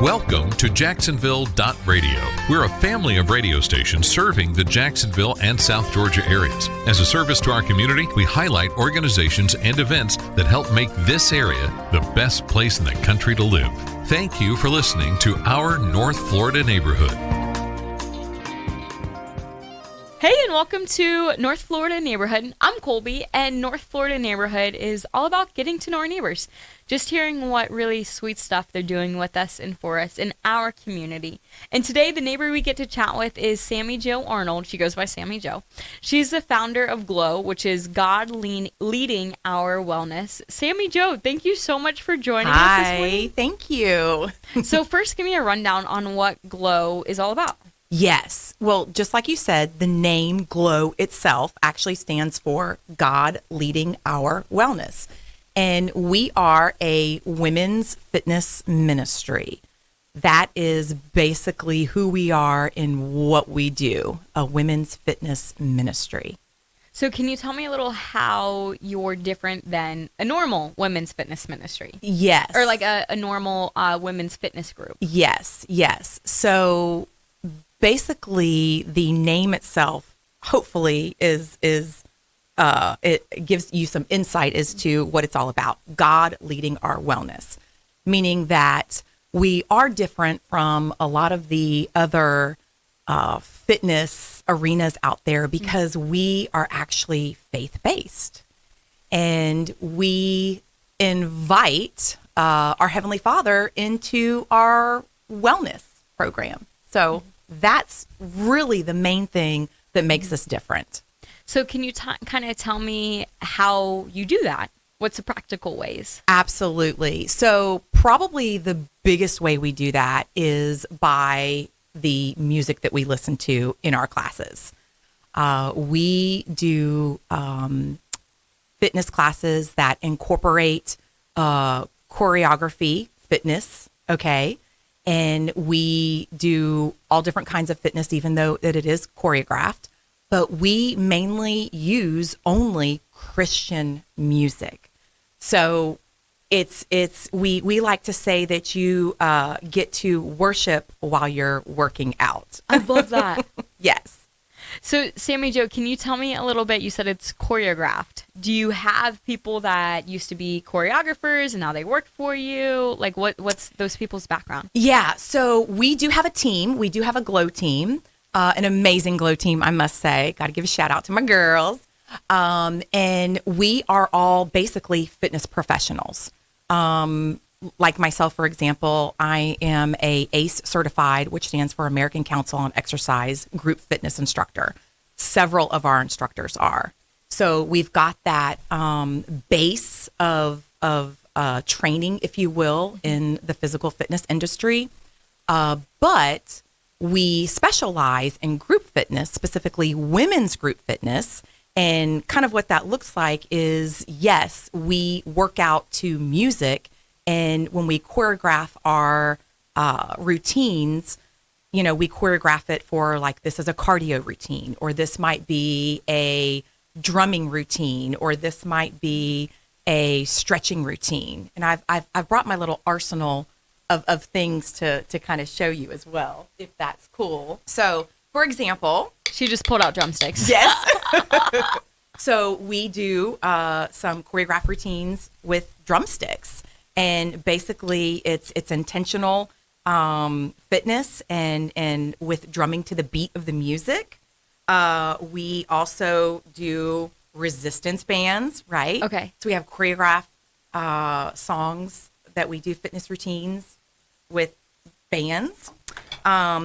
Welcome to Jacksonville.radio. We're a family of radio stations serving the Jacksonville and South Georgia areas. As a service to our community, we highlight organizations and events that help make this area the best place in the country to live. Thank you for listening to our North Florida neighborhood. Hey, and welcome to North Florida Neighborhood. I'm Colby, and North Florida Neighborhood is all about getting to know our neighbors. Just hearing what really sweet stuff they're doing with us and for us in our community. And today, the neighbor we get to chat with is Sammy Jo Arnold. She goes by Sammy Jo. She's the founder of GLOW, which is God Leading Our Wellness. Sammy Jo, thank you so much for joining us this morning. Hi, thank you. So first, give me a rundown on what GLOW is all about. Yes. Well, just like you said, the name GLOW itself actually stands for God Leading Our Wellness. And we are a women's fitness ministry. That is basically who we are and what we do, a women's fitness ministry. So can you tell me a little how you're different than a normal women's fitness ministry? Yes. Or like a normal women's fitness group? Yes. So basically, the name itself, hopefully, it gives you some insight as to what it's all about. God leading our wellness, meaning that we are different from a lot of the other fitness arenas out there because we are actually faith-based, and we invite our Heavenly Father into our wellness program. So that's really the main thing that makes us different. So can you kind of tell me how you do that? What's the practical ways? Absolutely. So probably the biggest way we do that is by the music that we listen to in our classes. We do fitness classes that incorporate choreography, fitness, okay? And we do all different kinds of fitness, even though that it is choreographed. But we mainly use only Christian music. So we like to say that you get to worship while you're working out. I love that. Yes. So Sammy Jo, can you tell me a little bit? You said it's choreographed. Do you have people that used to be choreographers and now they work for you? Like what's those people's background? Yeah. So we do have a team. We do have a GLOW team. An amazing GLOW team, I must say. Got to give a shout out to my girls. And we are all basically fitness professionals. Like myself, for example, I am a ACE certified, which stands for American Council on Exercise group fitness instructor. Several of our instructors are. So we've got that base of training, if you will, in the physical fitness industry. But we specialize in group fitness, specifically women's group fitness. And kind of what that looks like is, yes, we work out to music. And when we choreograph our routines, you know, we choreograph it for like, this is a cardio routine, or this might be a drumming routine, or this might be a stretching routine. And I've brought my little arsenal of things to kind of show you as well, if that's cool. So, for example, She just pulled out drumsticks. yes. So we do some choreographed routines with drumsticks, and basically it's intentional fitness and with drumming to the beat of the music. We also do resistance bands, right? Okay. So we have choreographed songs that we do fitness routines with bands.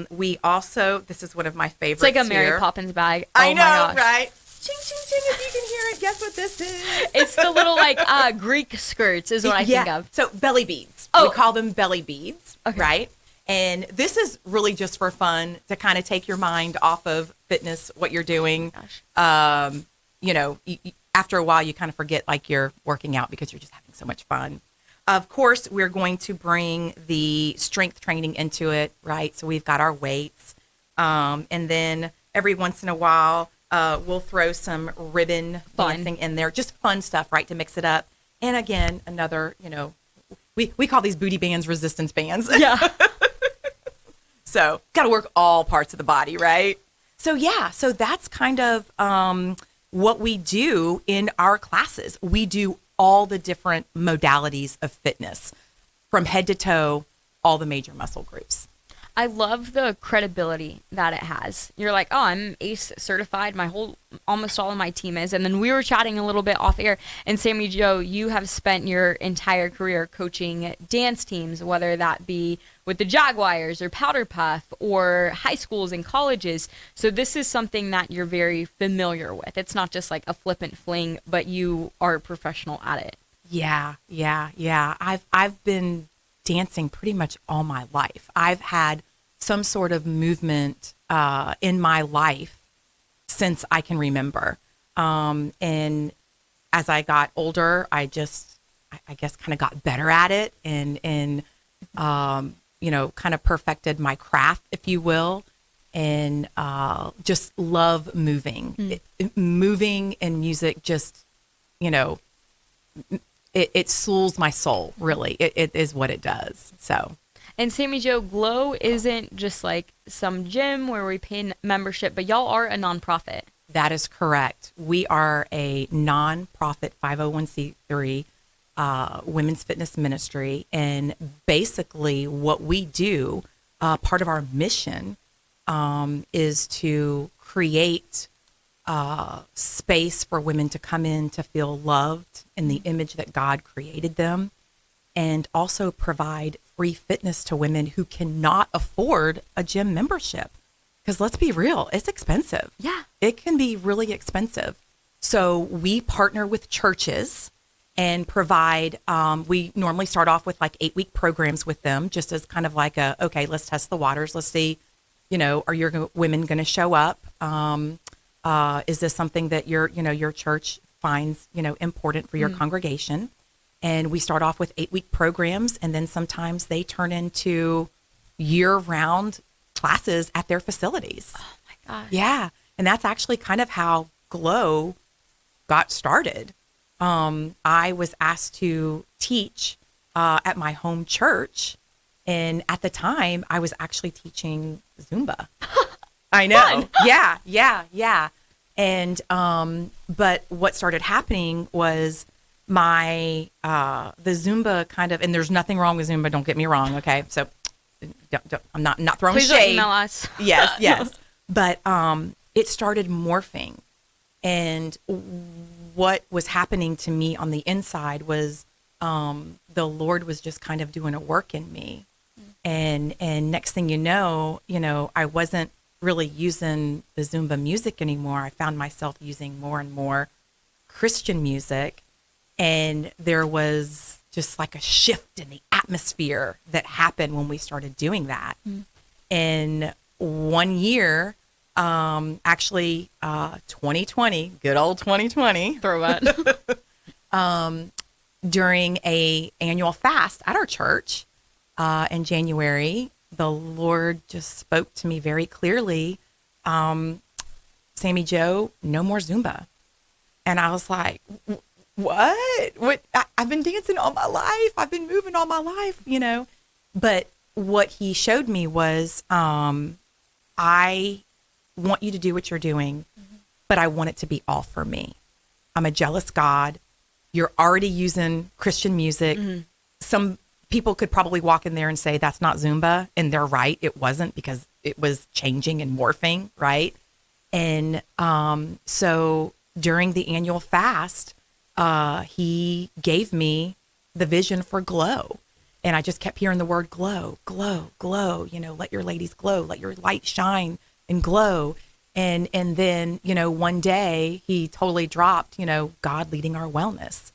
We also, this is one of my favorites. It's like a Mary here. Poppins bag. I Oh know, my gosh. right? Ching, ching, ching, if you can hear it, guess what this is? It's the little like Greek skirts is what I think of. So belly beads. Oh. We call them belly beads, Okay. right? And this is really just for fun to kind of take your mind off of fitness, what you're doing. Gosh. You know, after a while, you kind of forget like you're working out because you're just having so much fun. Of course, we're going to bring the strength training into it, right? So we've got our weights. And then every once in a while, we'll throw some ribbon dancing in there, just fun stuff, right, to mix it up. And again, another, you know, we call these booty bands resistance bands. Yeah. So got to work all parts of the body, right? So yeah, so that's kind of what we do in our classes. We do all the different modalities of fitness from head to toe, all the major muscle groups. I love the credibility that it has. You're like, oh, I'm ACE certified. Almost all of my team is. And then we were chatting a little bit off air. And Sammy Joe, you have spent your entire career coaching dance teams, whether that be with the Jaguars or Powder Puff or high schools and colleges. So this is something that you're very familiar with. It's not just like a flippant fling, but you are a professional at it. Yeah. I've been dancing pretty much all my life. I've had some sort of movement in my life since I can remember. And as I got older, I guess kind of got better at it and kind of perfected my craft, if you will, and just love moving. Moving and music just, it soothes my soul, really. It is what it does. So, and Sammy Joe, Glow isn't just like some gym where we pay membership, but y'all are a nonprofit. That is correct. We are a nonprofit 501c3 women's fitness ministry. And basically what we do, part of our mission is to create space for women to come in to feel loved in the image that God created them, and also provide free fitness to women who cannot afford a gym membership. Because let's be real, it's expensive. Yeah. It can be really expensive. So we partner with churches and provide, we normally start off with like 8-week programs with them, just as kind of like okay, let's test the waters. Let's see, are your women going to show up? Is this something that your church finds, important for your congregation? And we start off with 8-week programs, and then sometimes they turn into year-round classes at their facilities. Oh my gosh. Yeah. And that's actually kind of how Glow got started. I was asked to teach at my home church. And at the time, I was actually teaching Zumba. I know. Fun. Yeah. And, but what started happening was the Zumba kind of, and there's nothing wrong with Zumba, don't get me wrong. Okay. So I'm not throwing Please shade. don't email us. Yes. But, it started morphing, and what was happening to me on the inside was, the Lord was just kind of doing a work in me. And next thing you know, I wasn't really using the Zumba music anymore. I found myself using more and more Christian music, and there was just like a shift in the atmosphere that happened when we started doing that. And one year, actually 2020, good old 2020, Throwback. during a annual fast at our church in January, the Lord just spoke to me very clearly, Sammy Joe, no more Zumba. And I was like, what? I've been dancing all my life. I've been moving all my life, But what he showed me was, I want you to do what you're doing, but I want it to be all for me. I'm a jealous God. You're already using Christian music. Some people could probably walk in there and say, that's not Zumba. And they're right. It wasn't, because it was changing and morphing. Right. And so during the annual fast, he gave me the vision for Glow. And I just kept hearing the word glow, glow, glow, let your ladies glow, let your light shine and glow. And then, one day he totally dropped, God leading our wellness.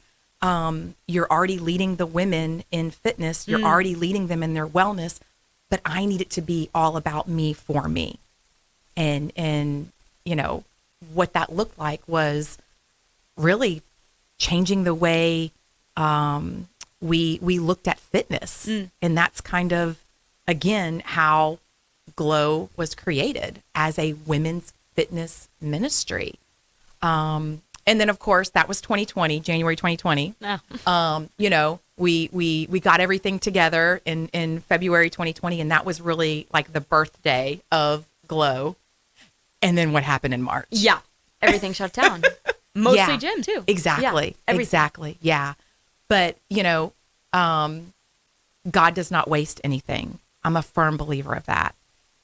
You're already leading the women in fitness. You're already leading them in their wellness, but I need it to be all about me, for me. And what that looked like was really changing the way, we looked at fitness. And that's kind of, again, how Glow was created, as a women's fitness ministry. And And then of course that was 2020, January 2020. You know, we got everything together in February 2020, and that was really like the birthday of Glow. And then what happened in March? Yeah. Everything shut down. Mostly gym too. Exactly. Yeah, exactly. Yeah. But, you know, God does not waste anything. I'm a firm believer of that.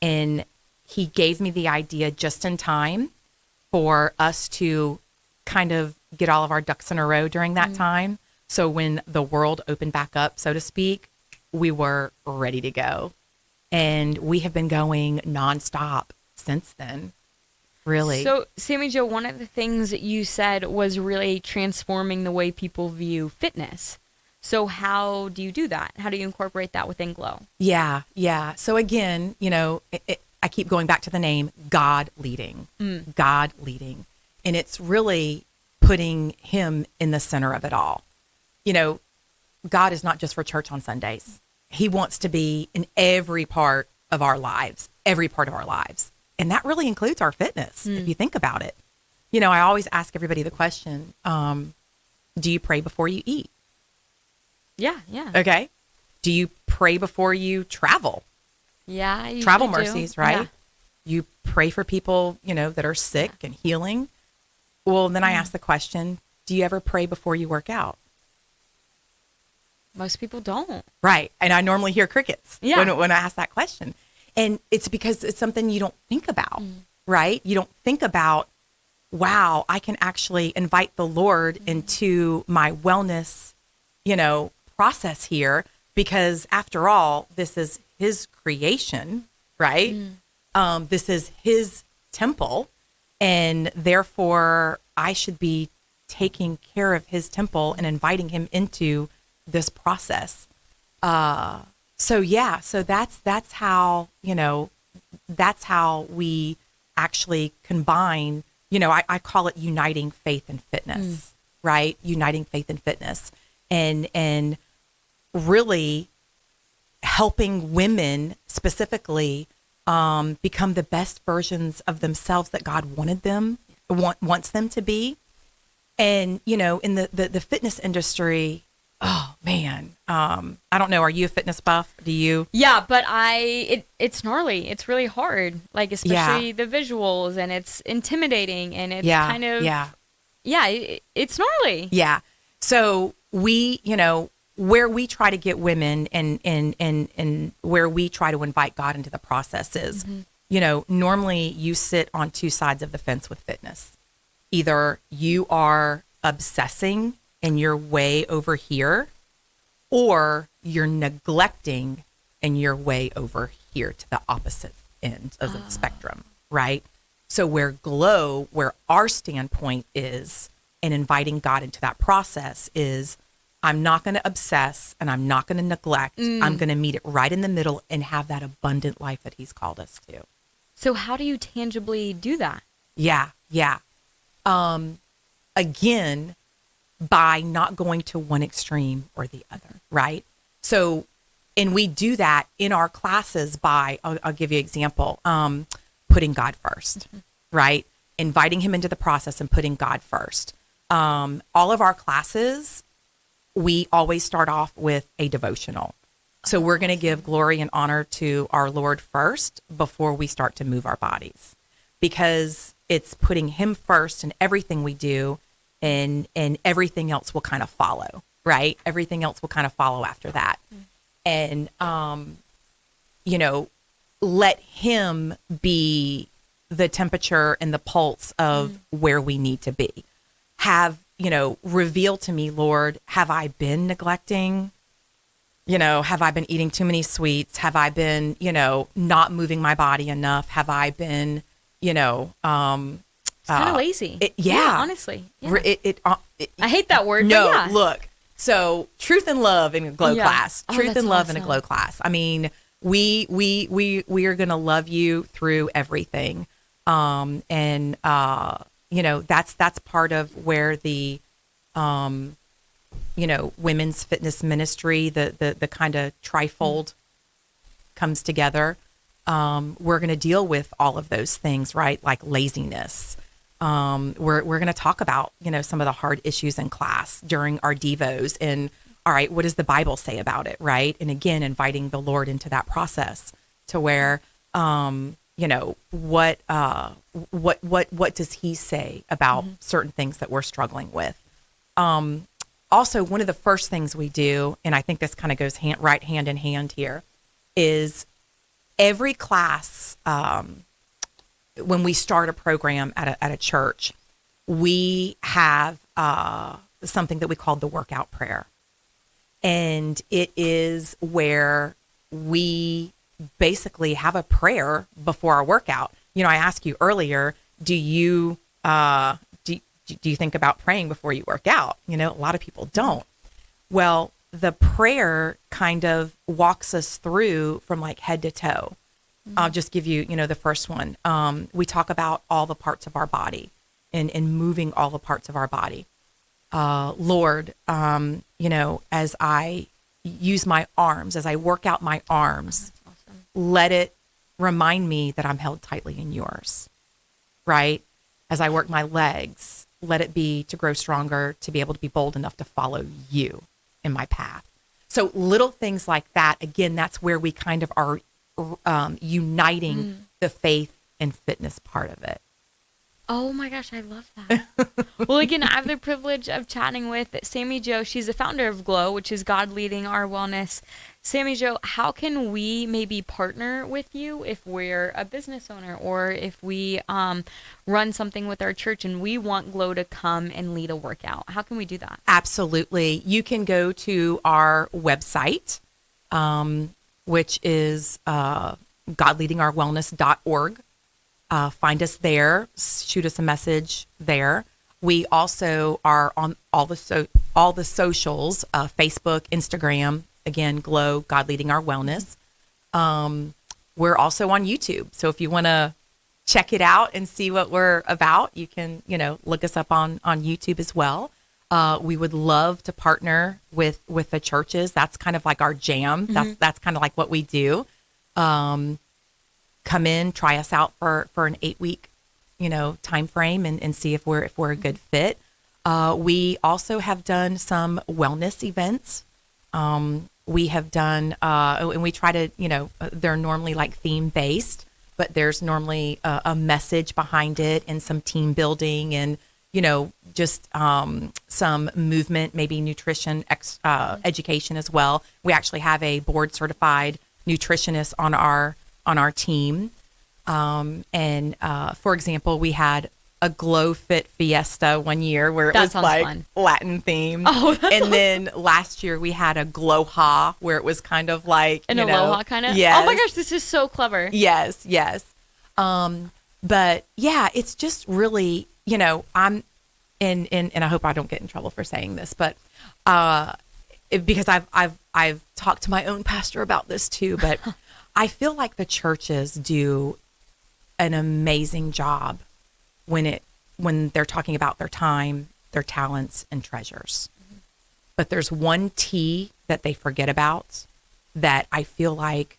And he gave me the idea just in time for us to kind of get all of our ducks in a row during that time. So when the world opened back up, so to speak, we were ready to go. And we have been going nonstop since then. Really. So, Sammy Jo, one of the things that you said was really transforming the way people view fitness. So how do you do that? How do you incorporate that within Glow? Yeah. So again, you know, I keep going back to the name, God leading. God leading. And it's really putting him in the center of it all. You know, God is not just for church on Sundays. He wants to be in every part of our lives, every part of our lives. And that really includes our fitness, if you think about it. You know, I always ask everybody the question, do you pray before you eat? Yeah. Okay. Do you pray before you travel? Yeah. Travel mercies, right? Yeah. You pray for people, you know, that are sick and healing. Well, then I ask the question, do you ever pray before you work out? Most people don't. Right. And I normally hear crickets Yeah. when I ask that question. And it's because it's something you don't think about, right? You don't think about, wow, I can actually invite the Lord into my wellness, you know, process here, because after all, this is his creation, right? This is his temple, and therefore I should be taking care of his temple and inviting him into this process. So that's how, you know, that's how we actually combine, you know, I call it uniting faith and fitness, right? Uniting faith and fitness, and really helping women specifically become the best versions of themselves that God wants them to be. And, you know, in the fitness industry, oh man, I don't know. Are you a fitness buff? Do you? Yeah, but it's gnarly. It's really hard. Like, especially the visuals, and it's intimidating, and it's kind of, it's gnarly. Yeah. So we, you know, where we try to get women and where we try to invite God into the process is, you know, normally you sit on two sides of the fence with fitness. Either you are obsessing and you're way over here, or you're neglecting and you're way over here to the opposite end of the spectrum, right? So where our standpoint is in inviting God into that process is, I'm not going to obsess and I'm not going to neglect. I'm going to meet it right in the middle and have that abundant life that he's called us to. So how do you tangibly do that? Yeah. Again, by not going to one extreme or the other, right? So, and we do that in our classes by, I'll give you an example, putting God first, right? Inviting him into the process and putting God first. All of our classes, we always start off with a devotional. So we're going to give glory and honor to our Lord first before we start to move our bodies, because it's putting him first in everything we do, and everything else will kind of follow, right? Everything else will kind of follow after that. And, you know, let him be the temperature and the pulse of where we need to be. Have, you know, reveal to me, Lord, have I been neglecting? You know, have I been eating too many sweets? Have I been, you know, not moving my body enough? Have I been, you know, it's kind of lazy. Honestly. Yeah. I hate that word. No, but yeah. Look. So truth and love in a glow class. Oh, Truth and love in a awesome. glow class. I mean, we are going to love you through everything. You know, that's part of where the, you know, women's fitness ministry, the kind of trifold comes together. We're going to deal with all of those things, right? Like laziness, We're going to talk about, some of the hard issues in class during our devos, and all right, what does the Bible say about it, right? And again, inviting the Lord into that process to where, what does He say about certain things that we're struggling with? Also, one of the first things we do, and I think this kind of goes right hand in hand here, is every class, when we start a program at a church, we have something that we call the workout prayer. And it is where we basically have a prayer before our workout. I asked you earlier, do you think about praying before you work out? A lot of people don't. Well, the prayer kind of walks us through from like head to toe. I'll just give you, the first one. We talk about all the parts of our body and moving all the parts of our body. Lord, as I use my arms, as I work out my arms, let it remind me that I'm held tightly in yours, right? As I work my legs, let it be to grow stronger, to be able to be bold enough to follow you in my path. So little things like that, again, that's where we kind of are uniting the faith and fitness part of it. Oh my gosh, I love that. Well, again, I have the privilege of chatting with Sammy Jo. She's the founder of Glow, which is God leading our wellness. Sammy Jo, how can we maybe partner with you if we're a business owner or if we run something with our church and we want Glow to come and lead a workout? How can we do that? Absolutely. You can go to our website, which is godleadingourwellness.org. Find us there, shoot us a message there. We also are on all the socials, Facebook, Instagram, again, Glow, God Leading Our Wellness. We're also on YouTube. So if you want to check it out and see what we're about, you can, look us up on YouTube as well. We would love to partner with the churches. That's kind of like our jam. That's kind of like what we do. Come in, try us out for an 8-week, time frame and see if we're a good fit. We also have done some wellness events. We have done, and we try to, they're normally like theme based, but there's normally a message behind it and some team building and, just some movement, maybe nutrition, education as well. We actually have a board certified nutritionist on our team. For example, we had a Glow Fit Fiesta one year where it was like fun. Latin themed. Oh, and then last year we had a Glow Ha where it was kind of like an aloha kind of. Yes. Oh my gosh, this is so clever. Yes. But yeah, it's just really, I'm and I hope I don't get in trouble for saying this, but because I've talked to my own pastor about this too, but I feel like the churches do an amazing job when they're talking about their time, their talents, and treasures. Mm-hmm. But there's one T that they forget about that I feel like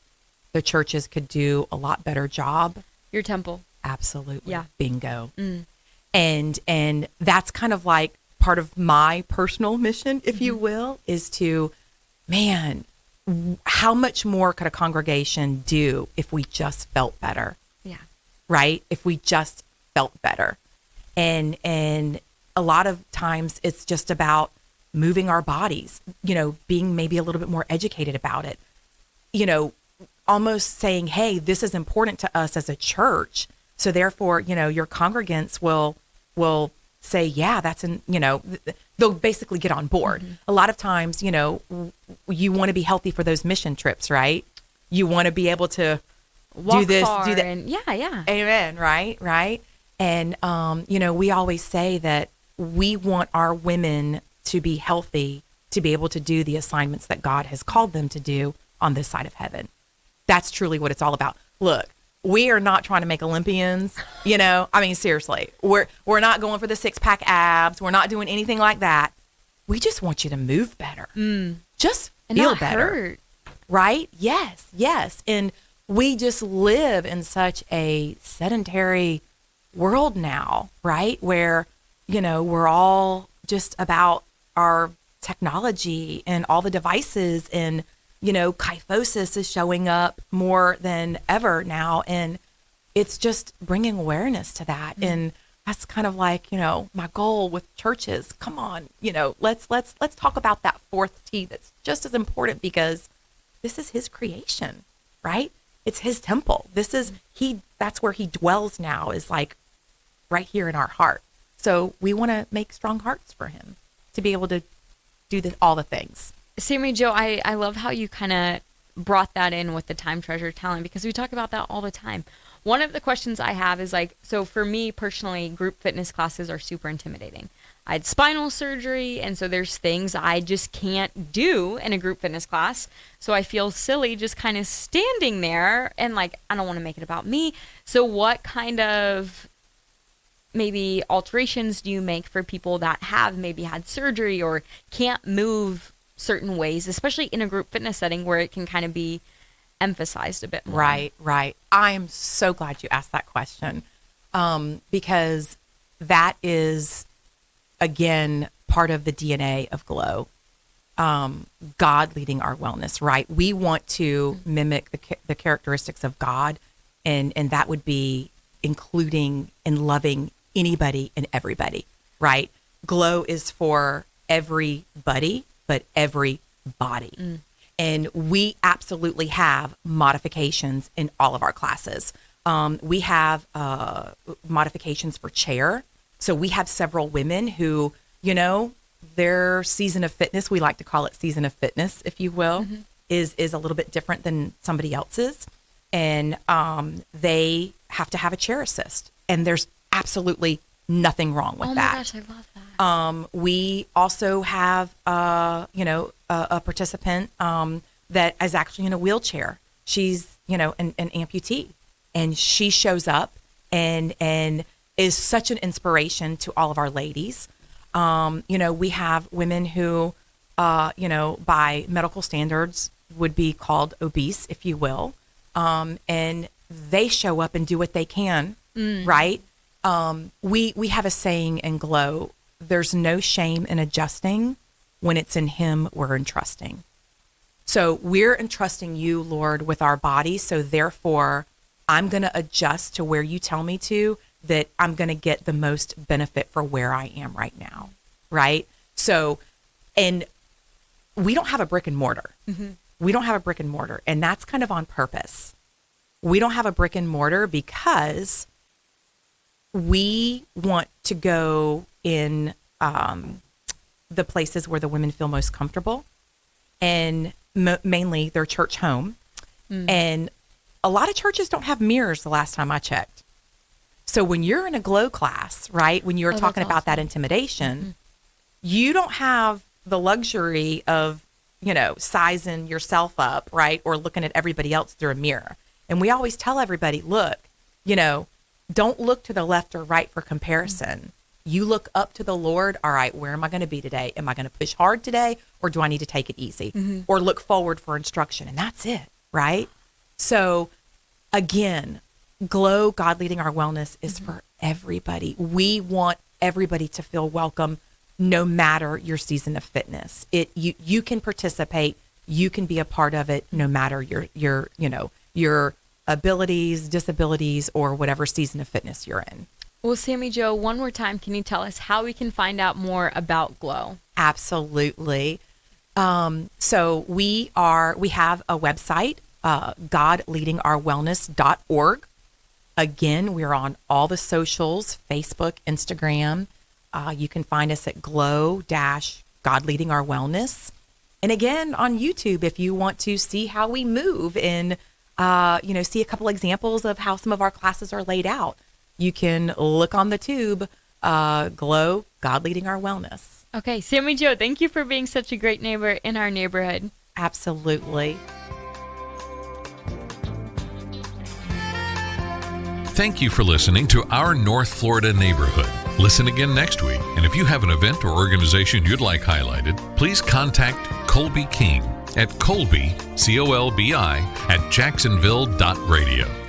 the churches could do a lot better job. Your temple. Absolutely. Yeah. Bingo. Mm. And that's kind of like part of my personal mission, if you will, is to, how much more could a congregation do if we just felt better? Yeah. Right? If we just felt better. And a lot of times it's just about moving our bodies, being maybe a little bit more educated about it, almost saying, hey, this is important to us as a church. So therefore, your congregants will say, yeah, they'll basically get on board. Mm-hmm. A lot of times, you want to be healthy for those mission trips, right? You want to be able to walk do this, far do that. And yeah. Amen. Right. And, we always say that we want our women to be healthy, to be able to do the assignments that God has called them to do on this side of heaven. That's truly what it's all about. Look, we are not trying to make Olympians, seriously, we're not going for the 6-pack abs. We're not doing anything like that. We just want you to move better. Just feel better. Hurt. Right? Yes. And we just live in such a sedentary world now, right? Where, we're all just about our technology and all the devices, and, kyphosis is showing up more than ever now. And it's just bringing awareness to that. And that's kind of like, my goal with churches. Come on, let's talk about that fourth T that's just as important, because this is his creation, right? It's his temple. That's where he dwells now, is like right here in our heart. So we want to make strong hearts for him to be able to do all the things. Sammy Jo, I love how you kind of brought that in with the time, treasure, talent, because we talk about that all the time. One of the questions I have is like, so for me personally, group fitness classes are super intimidating. I had spinal surgery, and so there's things I just can't do in a group fitness class. So I feel silly just kind of standing there, and like, I don't want to make it about me. So what kind of maybe alterations do you make for people that have maybe had surgery or can't move certain ways, especially in a group fitness setting where it can kind of be emphasized a bit more? Right. I am so glad you asked that question, because that is, again, part of the DNA of Glow. God leading our wellness, right? We want to mimic the characteristics of God, and that would be including and loving anybody and everybody, right? Glow is for everybody, but everybody. And we absolutely have modifications in all of our classes. We have modifications for chair. So we have several women who, their season of fitness, we like to call it season of fitness, if you will, is a little bit different than somebody else's. And they have to have a chair assist. And there's absolutely nothing wrong with that. Oh my gosh, I love that. We also have, a participant that is actually in a wheelchair. She's, an amputee, and she shows up and is such an inspiration to all of our ladies. We have women who, by medical standards would be called obese, if you will. And they show up and do what they can, right? We have a saying in Glow: there's no shame in adjusting. When it's in him, we're entrusting. So we're entrusting you, Lord, with our bodies. So therefore, I'm going to adjust to where you tell me to, that I'm going to get the most benefit for where I am right now. Right. So, and we don't have a brick and mortar. We don't have a brick and mortar. And that's kind of on purpose. We don't have a brick and mortar because we want to go in the places where the women feel most comfortable, and mainly their church home. And a lot of churches don't have mirrors the last time I checked. So when you're in a Glow class, right, when you're talking about that intimidation, you don't have the luxury of, sizing yourself up, right, or looking at everybody else through a mirror. And we always tell everybody, look, don't look to the left or right for comparison. You look up to the Lord. All right, where am I going to be today? Am I going to push hard today, or do I need to take it easy, or look forward for instruction? And that's it, right? So again, Glow, God leading our wellness, is for everybody. We want everybody to feel welcome, no matter your season of fitness. You can participate, you can be a part of it, no matter your abilities, disabilities, or whatever season of fitness you're in. Well, Sammy Jo, one more time, can you tell us how we can find out more about Glow? Absolutely. So we have a website, godleadingourwellness.org. Again, we're on all the socials, Facebook, Instagram. You can find us at Glow-God Leading Our Wellness. And again, on YouTube, if you want to see how we move and, see a couple examples of how some of our classes are laid out, you can look on the tube, Glow, God Leading Our Wellness. Okay, Sammy Jo, thank you for being such a great neighbor in our neighborhood. Absolutely. Thank you for listening to Our North Florida Neighborhood. Listen again next week. And if you have an event or organization you'd like highlighted, please contact Colby King at Colby, COLBI, @jacksonville.radio.